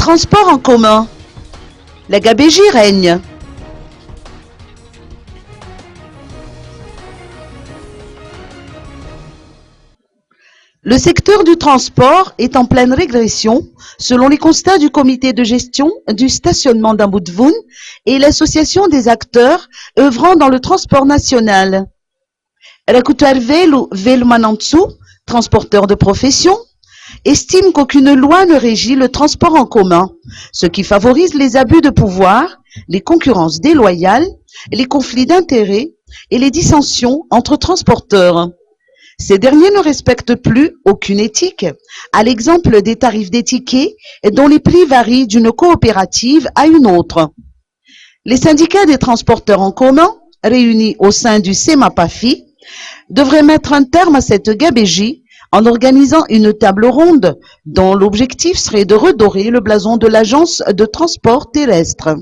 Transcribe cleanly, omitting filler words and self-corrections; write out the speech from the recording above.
transports en commun. La gabégie règne. Le secteur du transport est en pleine régression, selon les constats du comité de gestion du stationnement d'Amoudvoun et l'association des acteurs œuvrant dans le transport national. Rakutarvelu Velmanantsu, transporteur de profession, estime qu'aucune loi ne régit le transport en commun, ce qui favorise les abus de pouvoir, les concurrences déloyales, les conflits d'intérêts et les dissensions entre transporteurs. Ces derniers ne respectent plus aucune éthique, à l'exemple des tarifs des tickets dont les prix varient d'une coopérative à une autre. Les syndicats des transporteurs en commun, réunis au sein du CEMAPAFI, devraient mettre un terme à cette gabégie en organisant une table ronde dont l'objectif serait de redorer le blason de l'agence de transport terrestre.